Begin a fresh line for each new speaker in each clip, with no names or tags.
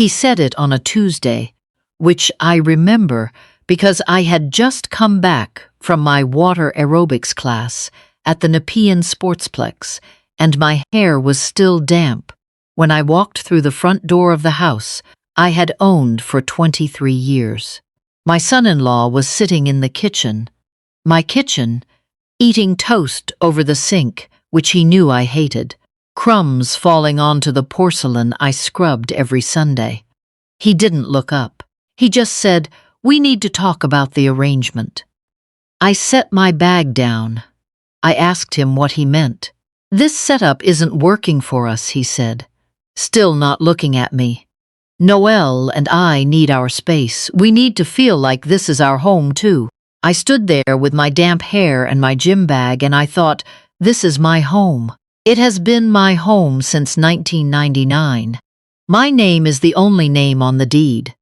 He said it on a Tuesday, which I remember because I had just come back from my water aerobics class at the Nepean Sportsplex, and my hair was still damp when I walked through the front door of the house I had owned for 23 years. My son-in-law was sitting in the kitchen, my kitchen, eating toast over the sink, which he knew I hated, crumbs falling onto the porcelain I scrubbed every Sunday. He didn't look up. He just said, "We need to talk about the arrangement." I set my bag down. I asked him what he meant. "This setup isn't working for us," he said, still not looking at me. "Noelle and I need our space. We need to feel like this is our home too." I stood there with my damp hair and my gym bag, and I thought, this is my home. It has been my home since 1999. My name is the only name on the deed.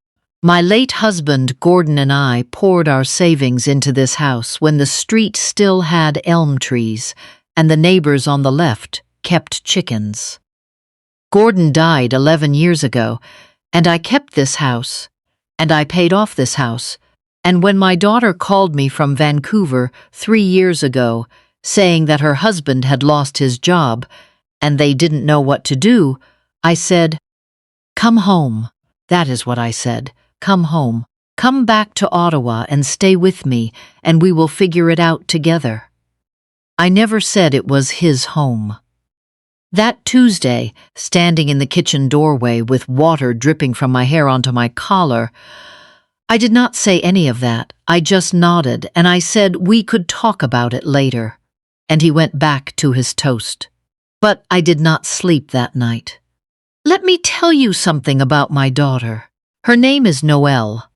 My late husband, Gordon, and I poured our savings into this house when the street still had elm trees and the neighbors on the left kept chickens. Gordon died 11 years ago, and I kept this house, and I paid off this house. And when my daughter called me from Vancouver 3 years ago, saying that her husband had lost his job and they didn't know what to do, I said, "Come home." That is what I said. Come home. Come back to Ottawa and stay with me, and we will figure it out together. I never said it was his home. That Tuesday, standing in the kitchen doorway with water dripping from my hair onto my collar, I did not say any of that. I just nodded, and I said we could talk about it later. And he went back to his toast. But I did not sleep that night. Let me tell you something about my daughter. Her name is Noelle,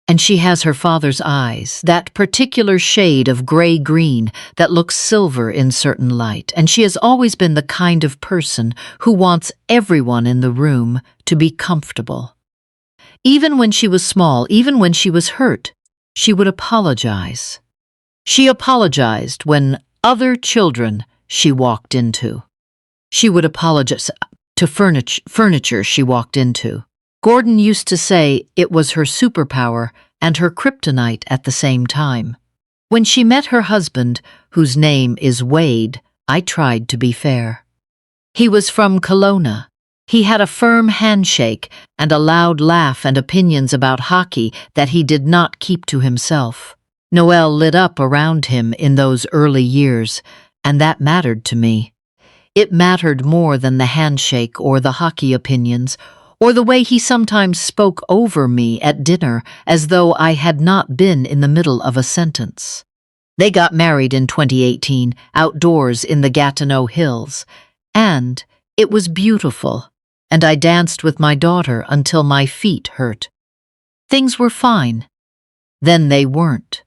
and she has her father's eyes, that particular shade of gray-green that looks silver in certain light, and she has always been the kind of person who wants everyone in the room to be comfortable. Even when she was small, even when she was hurt, she would apologize. She apologized when other children she walked into. She would apologize to furniture she walked into. Gordon used to say it was her superpower and her kryptonite at the same time. When she met her husband, whose name is Wade, I tried to be fair. He was from Kelowna. He had a firm handshake and a loud laugh and opinions about hockey that he did not keep to himself. Noelle lit up around him in those early years, and that mattered to me. It mattered more than the handshake or the hockey opinions, or the way he sometimes spoke over me at dinner as though I had not been in the middle of a sentence. They got married in 2018, outdoors in the Gatineau Hills, and it was beautiful, and I danced with my daughter until my feet hurt. Things were fine. Then they weren't.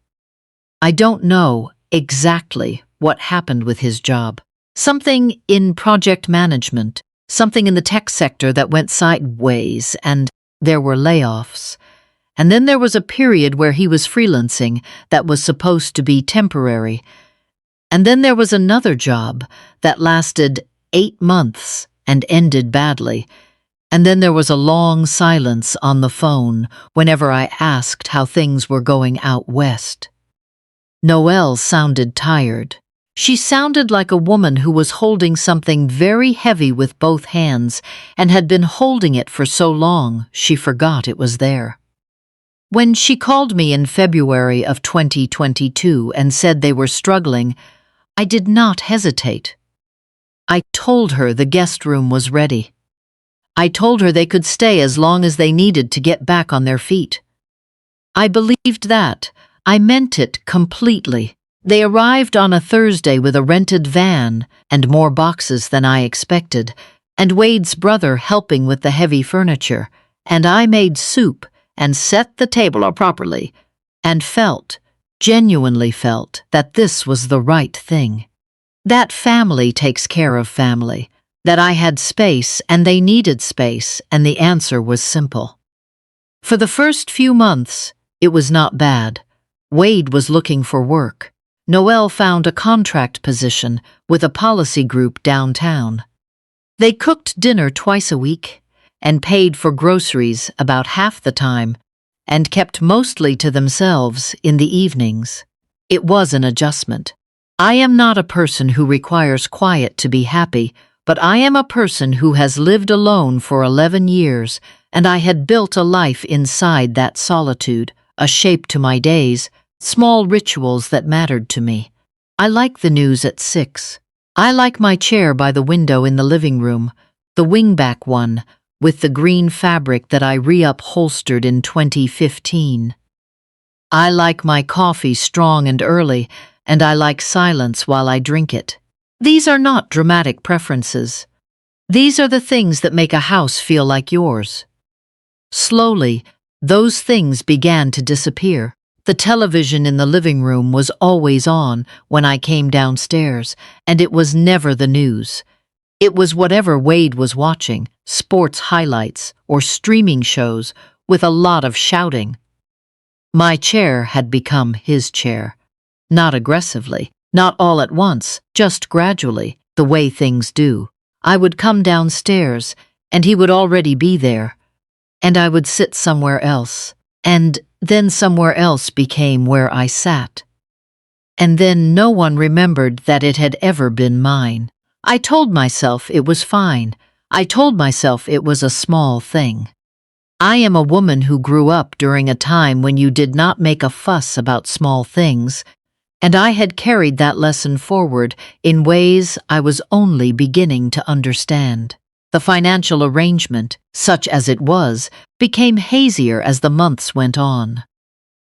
I don't know exactly what happened with his job. Something in project management, something in the tech sector that went sideways, and there were layoffs. And then there was a period where he was freelancing that was supposed to be temporary. And then there was another job that lasted 8 months and ended badly. And then there was a long silence on the phone whenever I asked how things were going out west. Noelle sounded tired. She sounded like a woman who was holding something very heavy with both hands and had been holding it for so long she forgot it was there. When she called me in February of 2022 and said they were struggling, I did not hesitate. I told her the guest room was ready. I told her they could stay as long as they needed to get back on their feet. I believed that. I meant it completely. They arrived on a Thursday with a rented van and more boxes than I expected, and Wade's brother helping with the heavy furniture, and I made soup and set the table up properly, and genuinely felt, that this was the right thing. That family takes care of family, that I had space and they needed space, and the answer was simple. For the first few months, it was not bad. Wade was looking for work. Noelle found a contract position with a policy group downtown. They cooked dinner twice a week, and paid for groceries about half the time, and kept mostly to themselves in the evenings. It was an adjustment. I am not a person who requires quiet to be happy, but I am a person who has lived alone for 11 years, and I had built a life inside that solitude, a shape to my days, small rituals that mattered to me. I like the news at 6. I like my chair by the window in the living room, the wingback one, with the green fabric that I reupholstered in 2015. I like my coffee strong and early, and I like silence while I drink it. These are not dramatic preferences. These are the things that make a house feel like yours. Slowly, those things began to disappear. The television in the living room was always on when I came downstairs, and it was never the news. It was whatever Wade was watching, sports highlights or streaming shows with a lot of shouting. My chair had become his chair. Not aggressively, not all at once, just gradually, the way things do. I would come downstairs, and he would already be there, and I would sit somewhere else, and then somewhere else became where I sat. And then no one remembered that it had ever been mine. I told myself it was fine. I told myself it was a small thing. I am a woman who grew up during a time when you did not make a fuss about small things, and I had carried that lesson forward in ways I was only beginning to understand. The financial arrangement, such as it was, became hazier as the months went on.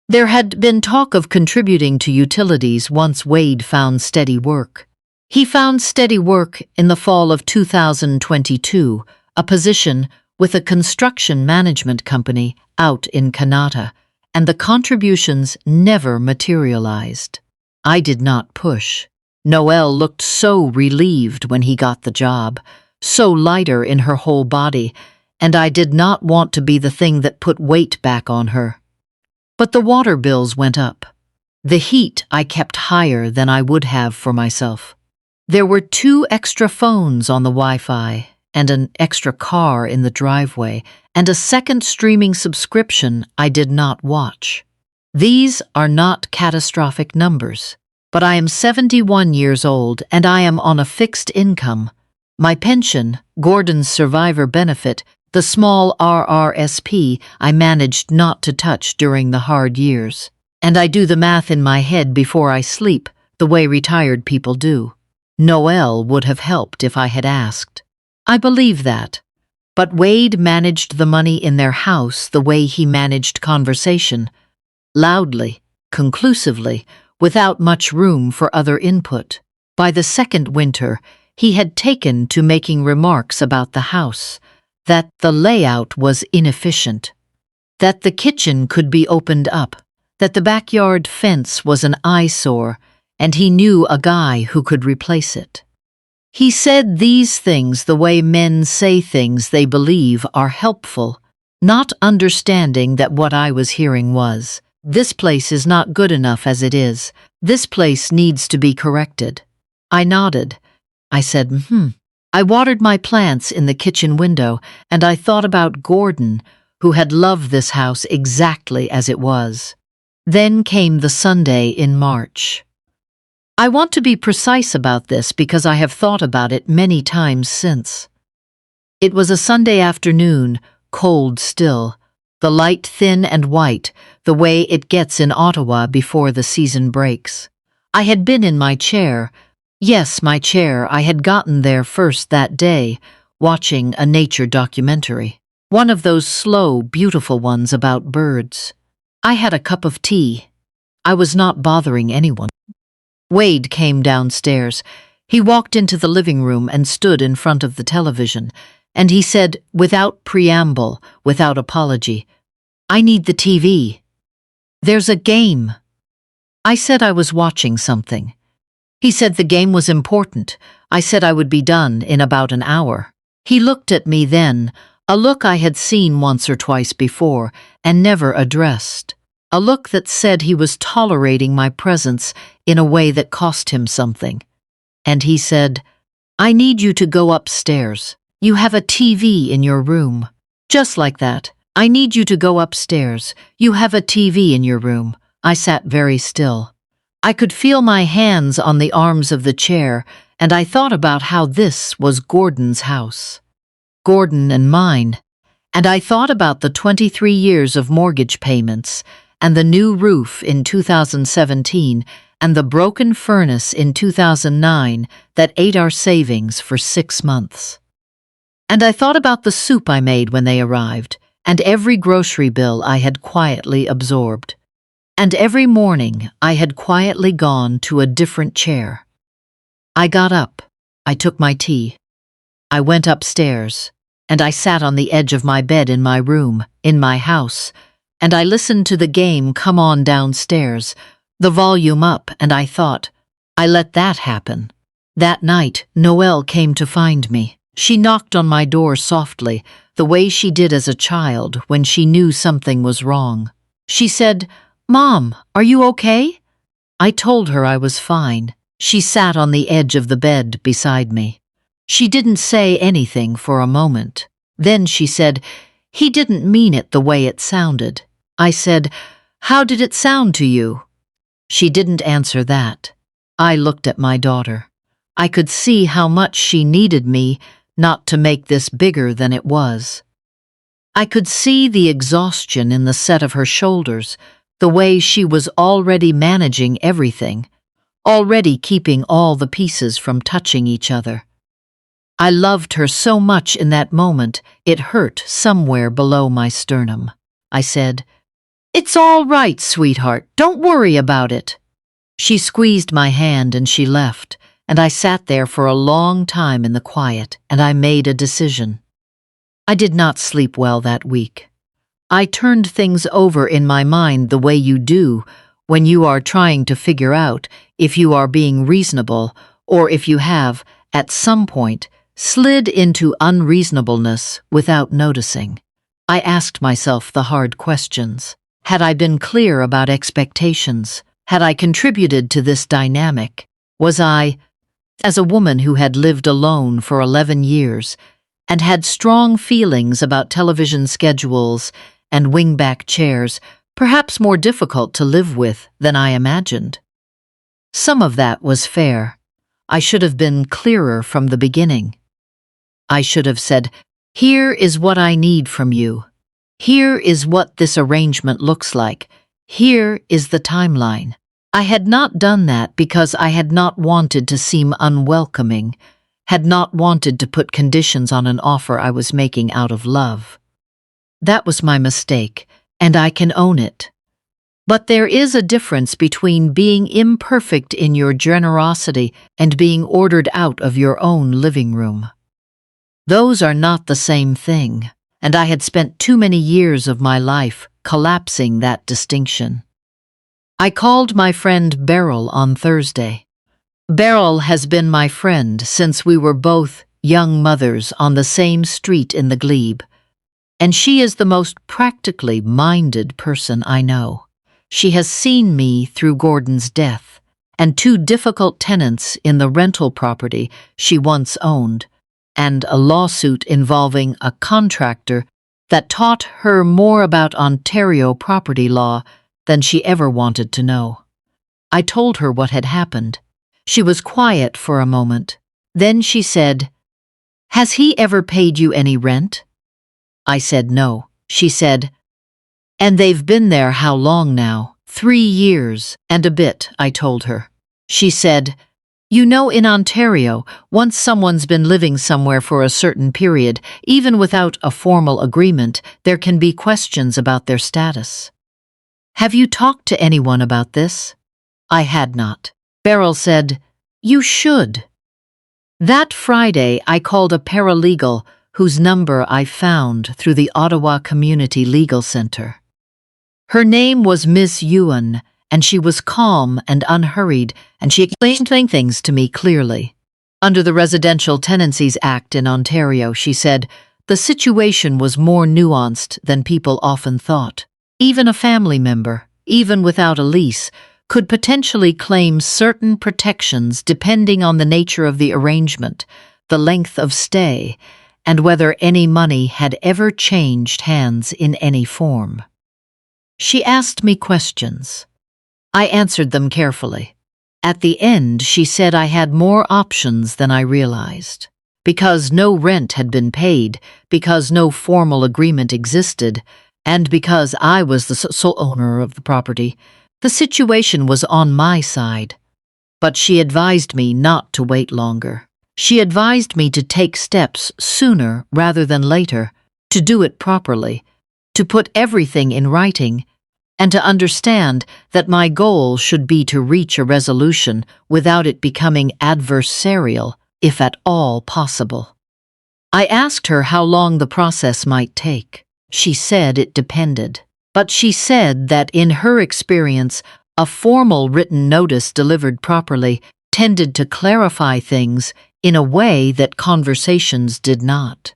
There had been talk of contributing to utilities once Wade found steady work. He found steady work in the fall of 2022, a position with a construction management company out in Kanata, and the contributions never materialized. I did not push. Noelle looked so relieved when he got the job, so lighter in her whole body, and I did not want to be the thing that put weight back on her. But the water bills went up. The heat I kept higher than I would have for myself. There were 2 extra phones on the Wi-Fi, and an extra car in the driveway, and a second streaming subscription I did not watch. These are not catastrophic numbers, but I am 71 years old and I am on a fixed income. My pension, Gordon's survivor benefit, the small RRSP I managed not to touch during the hard years. And I do the math in my head before I sleep, the way retired people do. Noelle would have helped if I had asked. I believe that. But Wade managed the money in their house the way he managed conversation. Loudly, conclusively, without much room for other input. By the second winter, he had taken to making remarks about the house, that the layout was inefficient, that the kitchen could be opened up, that the backyard fence was an eyesore, and he knew a guy who could replace it. He said these things the way men say things they believe are helpful, not understanding that what I was hearing was, "This place is not good enough as it is. This place needs to be corrected." I nodded. I said, I watered my plants in the kitchen window, and I thought about Gordon, who had loved this house exactly as it was. Then came the Sunday in March. I want to be precise about this because I have thought about it many times since. It was a Sunday afternoon, cold still, the light thin and white, the way it gets in Ottawa before the season breaks. I had been in my chair. Yes, my chair. I had gotten there first that day, watching a nature documentary. One of those slow, beautiful ones about birds. I had a cup of tea. I was not bothering anyone. Wade came downstairs. He walked into the living room and stood in front of the television, and he said, without preamble, without apology, "I need the TV. There's a game." I said I was watching something. He said the game was important. I said I would be done in about an hour. He looked at me then, a look I had seen once or twice before and never addressed. A look that said he was tolerating my presence in a way that cost him something. And he said, "I need you to go upstairs. You have a TV in your room. Just like that. I need you to go upstairs. You have a TV in your room. I sat very still. I could feel my hands on the arms of the chair, and I thought about how this was Gordon's house. Gordon and mine. And I thought about the 23 years of mortgage payments, and the new roof in 2017, and the broken furnace in 2009 that ate our savings for 6 months. And I thought about the soup I made when they arrived, and every grocery bill I had quietly absorbed. And every morning I had quietly gone to a different chair. I got up. I took my tea. I went upstairs, and I sat on the edge of my bed in my room, in my house, and I listened to the game come on downstairs, the volume up, and I thought, I let that happen. That night, Noelle came to find me. She knocked on my door softly, the way she did as a child when she knew something was wrong. She said, "Mom, are you okay?" I told her I was fine. She sat on the edge of the bed beside me. She didn't say anything for a moment. Then she said, "He didn't mean it the way it sounded." I said, "How did it sound to you?" She didn't answer that. I looked at my daughter. I could see how much she needed me not to make this bigger than it was. I could see the exhaustion in the set of her shoulders, the way she was already managing everything, already keeping all the pieces from touching each other. I loved her so much in that moment, it hurt somewhere below my sternum. I said, "It's all right, sweetheart. Don't worry about it." She squeezed my hand and she left, and I sat there for a long time in the quiet, and I made a decision. I did not sleep well that week. I turned things over in my mind the way you do when you are trying to figure out if you are being reasonable or if you have, at some point, slid into unreasonableness without noticing. I asked myself the hard questions. Had I been clear about expectations? Had I contributed to this dynamic? Was I, as a woman who had lived alone for 11 years and had strong feelings about television schedules and wingback chairs, perhaps more difficult to live with than I imagined? Some of that was fair. I should have been clearer from the beginning. I should have said, "Here is what I need from you. Here is what this arrangement looks like. Here is the timeline." I had not done that because I had not wanted to seem unwelcoming, had not wanted to put conditions on an offer I was making out of love. That was my mistake, and I can own it. But there is a difference between being imperfect in your generosity and being ordered out of your own living room. Those are not the same thing, and I had spent too many years of my life collapsing that distinction. I called my friend Beryl on Thursday. Beryl has been my friend since we were both young mothers on the same street in the Glebe, and she is the most practically minded person I know. She has seen me through Gordon's death and 2 difficult tenants in the rental property she once owned, and a lawsuit involving a contractor that taught her more about Ontario property law than she ever wanted to know. I told her what had happened. She was quiet for a moment. Then she said, "Has he ever paid you any rent?" I said no. She said, "And they've been there how long now?" 3 years and a bit, I told her. She said, "You know, in Ontario, once someone's been living somewhere for a certain period, even without a formal agreement, there can be questions about their status. Have you talked to anyone about this?" I had not. Beryl said, "You should." That Friday, I called a paralegal whose number I found through the Ottawa Community Legal Centre. Her name was Miss Ewan, and she was calm and unhurried, and she explained things to me clearly. Under the Residential Tenancies Act in Ontario, she said, the situation was more nuanced than people often thought. Even a family member, even without a lease, could potentially claim certain protections depending on the nature of the arrangement, the length of stay, and whether any money had ever changed hands in any form. She asked me questions. I answered them carefully. At the end, she said I had more options than I realized. Because no rent had been paid, because no formal agreement existed, and because I was the sole owner of the property, the situation was on my side. But she advised me not to wait longer. She advised me to take steps sooner rather than later, to do it properly, to put everything in writing, and to understand that my goal should be to reach a resolution without it becoming adversarial, if at all possible. I asked her how long the process might take. She said it depended. But she said that in her experience, a formal written notice delivered properly tended to clarify things in a way that conversations did not.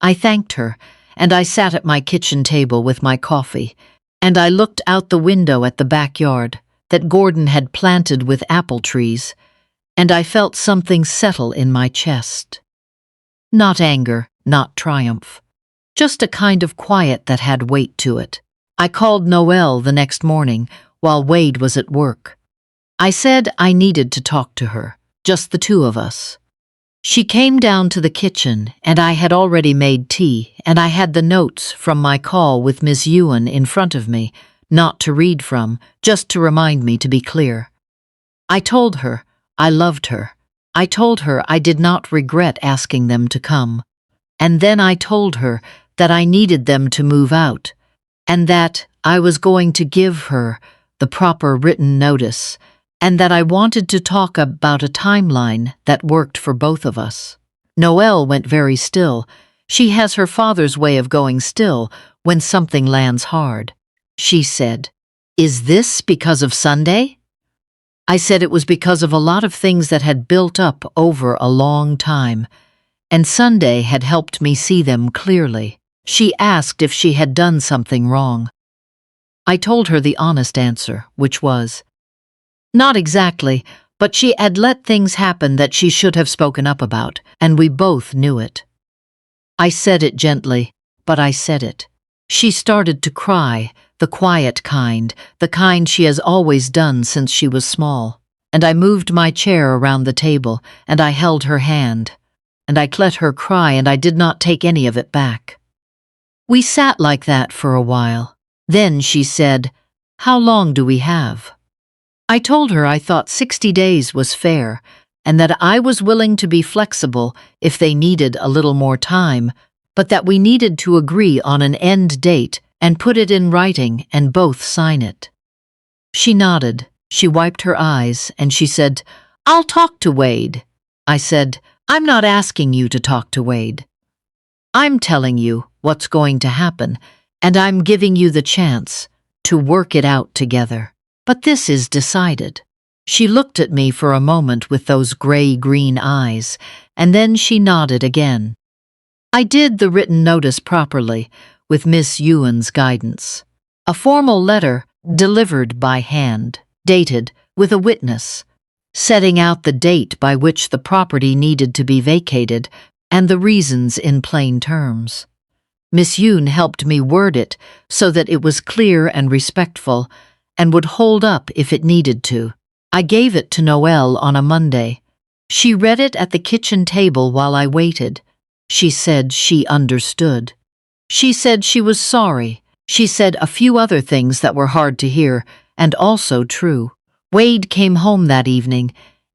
I thanked her, and I sat at my kitchen table with my coffee, and I looked out the window at the backyard that Gordon had planted with apple trees, and I felt something settle in my chest. Not anger, not triumph, just a kind of quiet that had weight to it. I called Noelle the next morning while Wade was at work. I said I needed to talk to her, just the two of us. She came down to the kitchen, and I had already made tea, and I had the notes from my call with Miss Ewan in front of me, not to read from, just to remind me to be clear. I told her I loved her. I told her I did not regret asking them to come. And then I told her that I needed them to move out, and that I was going to give her the proper written notice, and that I wanted to talk about a timeline that worked for both of us. Noelle went very still. She has her father's way of going still when something lands hard. She said, "Is this because of Sunday?" I said it was because of a lot of things that had built up over a long time, and Sunday had helped me see them clearly. She asked if she had done something wrong. I told her the honest answer, which was, not exactly, but she had let things happen that she should have spoken up about, and we both knew it. I said it gently, but I said it. She started to cry, the quiet kind, the kind she has always done since she was small, and I moved my chair around the table, and I held her hand, and I let her cry, and I did not take any of it back. We sat like that for a while. Then she said, "How long do we have?" I told her I thought 60 days was fair, and that I was willing to be flexible if they needed a little more time, but that we needed to agree on an end date and put it in writing and both sign it. She nodded, she wiped her eyes, and she said, "I'll talk to Wade." I said, "I'm not asking you to talk to Wade. I'm telling you what's going to happen, and I'm giving you the chance to work it out together. But this is decided." She looked at me for a moment with those gray-green eyes, and then she nodded again. I did the written notice properly, with Miss Ewan's guidance. A formal letter delivered by hand, dated with a witness, setting out the date by which the property needed to be vacated and the reasons in plain terms. Miss Ewan helped me word it so that it was clear and respectful and would hold up if it needed to. I gave it to Noelle on a Monday. She read it at the kitchen table while I waited. She said she understood. She said she was sorry. She said a few other things that were hard to hear, and also true. Wade came home that evening,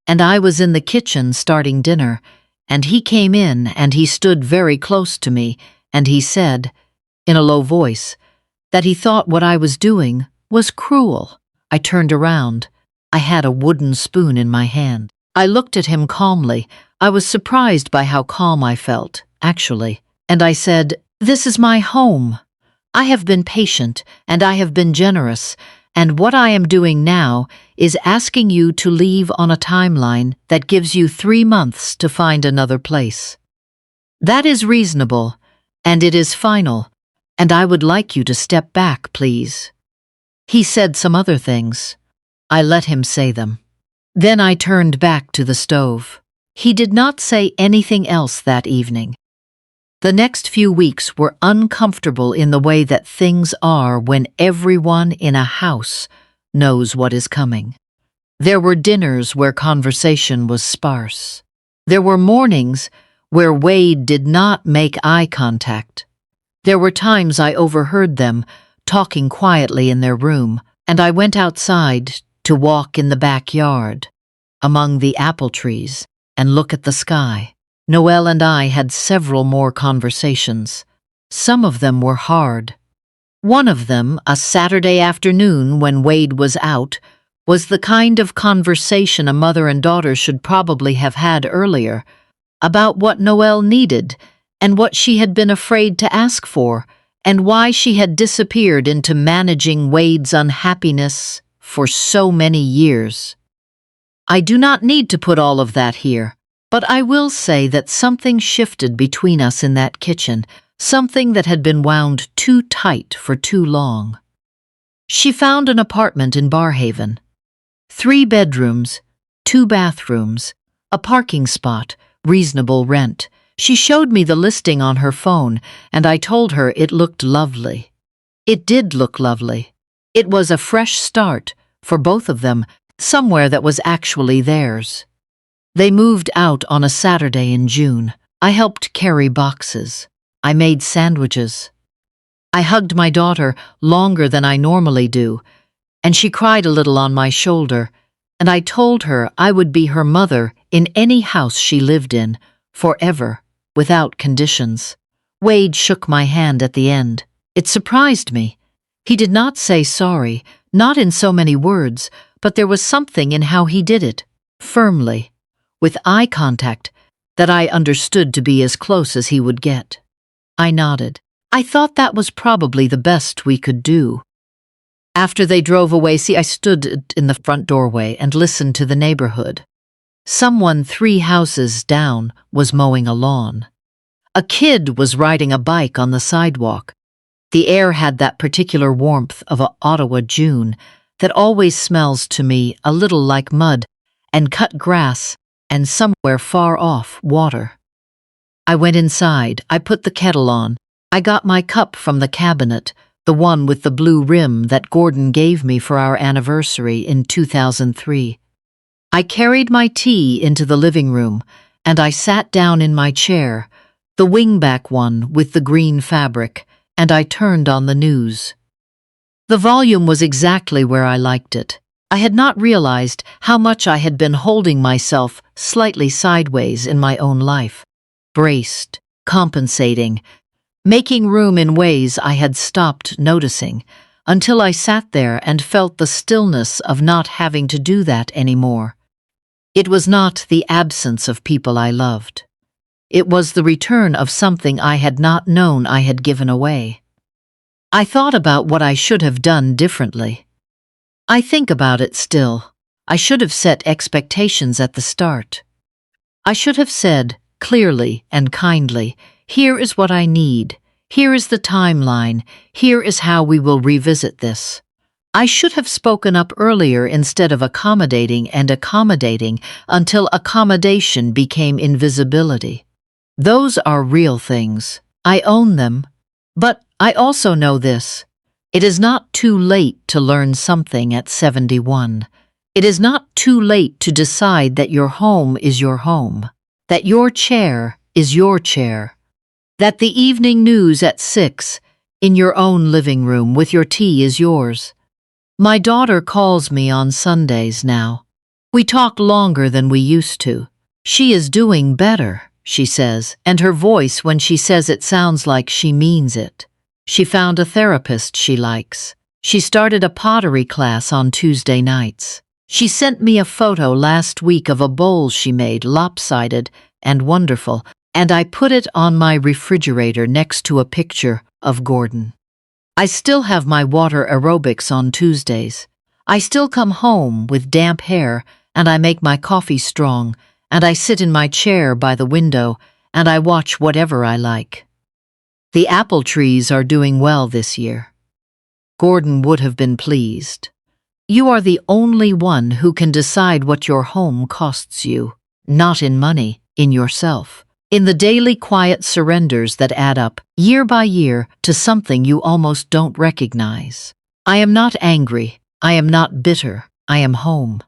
and I was in the kitchen starting dinner, and he came in and he stood very close to me, and he said, in a low voice, that he thought what I was doing was cruel. I turned around. I had a wooden spoon in my hand. I looked at him calmly. I was surprised by how calm I felt, actually, and I said, "This is my home. I have been patient, and I have been generous, and what I am doing now is asking you to leave on a timeline that gives you 3 months to find another place. That is reasonable, and it is final, and I would like you to step back, please." He said some other things. I let him say them. Then I turned back to the stove. He did not say anything else that evening. The next few weeks were uncomfortable in the way that things are when everyone in a house knows what is coming. There were dinners where conversation was sparse. There were mornings where Wade did not make eye contact. There were times I overheard them talking quietly in their room, and I went outside to walk in the backyard, among the apple trees, and look at the sky. Noel and I had several more conversations. Some of them were hard. One of them, a Saturday afternoon when Wade was out, was the kind of conversation a mother and daughter should probably have had earlier, about what Noel needed and what she had been afraid to ask for, and why she had disappeared into managing Wade's unhappiness for so many years. I do not need to put all of that here, but I will say that something shifted between us in that kitchen, something that had been wound too tight for too long. She found an apartment in Barhaven. 3 bedrooms, 2 bathrooms, a parking spot, reasonable rent. She showed me the listing on her phone, and I told her it looked lovely. It did look lovely. It was a fresh start, for both of them, somewhere that was actually theirs. They moved out on a Saturday in June. I helped carry boxes. I made sandwiches. I hugged my daughter longer than I normally do, and she cried a little on my shoulder, and I told her I would be her mother in any house she lived in, forever, without conditions. Wade shook my hand at the end. It surprised me. He did not say sorry, not in so many words, but there was something in how he did it, firmly, with eye contact, that I understood to be as close as he would get. I nodded. I thought that was probably the best we could do. After they drove away, I stood in the front doorway and listened to the neighborhood. Someone 3 houses down was mowing a lawn. A kid was riding a bike on the sidewalk. The air had that particular warmth of a Ottawa June that always smells to me a little like mud and cut grass and somewhere far off water. I went inside. I put the kettle on. I got my cup from the cabinet, the one with the blue rim that Gordon gave me for our anniversary in 2003. I carried my tea into the living room, and I sat down in my chair, the wingback one with the green fabric, and I turned on the news. The volume was exactly where I liked it. I had not realized how much I had been holding myself slightly sideways in my own life, braced, compensating, making room in ways I had stopped noticing, until I sat there and felt the stillness of not having to do that anymore. It was not the absence of people I loved. It was the return of something I had not known I had given away. I thought about what I should have done differently. I think about it still. I should have set expectations at the start. I should have said, clearly and kindly, here is what I need. Here is the timeline. Here is how we will revisit this. I should have spoken up earlier instead of accommodating until accommodation became invisibility. Those are real things. I own them. But I also know this. It is not too late to learn something at 71. It is not too late to decide that your home is your home, that your chair is your chair, that the evening news at 6 in your own living room with your tea is yours. My daughter calls me on Sundays now. We talk longer than we used to. She is doing better, she says, and her voice when she says it sounds like she means it. She found a therapist she likes. She started a pottery class on Tuesday nights. She sent me a photo last week of a bowl she made, lopsided and wonderful, and I put it on my refrigerator next to a picture of Gordon. I still have my water aerobics on Tuesdays. I still come home with damp hair, and I make my coffee strong, and I sit in my chair by the window, and I watch whatever I like. The apple trees are doing well this year. Gordon would have been pleased. You are the only one who can decide what your home costs you, not in money, in yourself. In the daily quiet surrenders that add up, year by year, to something you almost don't recognize. I am not angry. I am not bitter. I am home.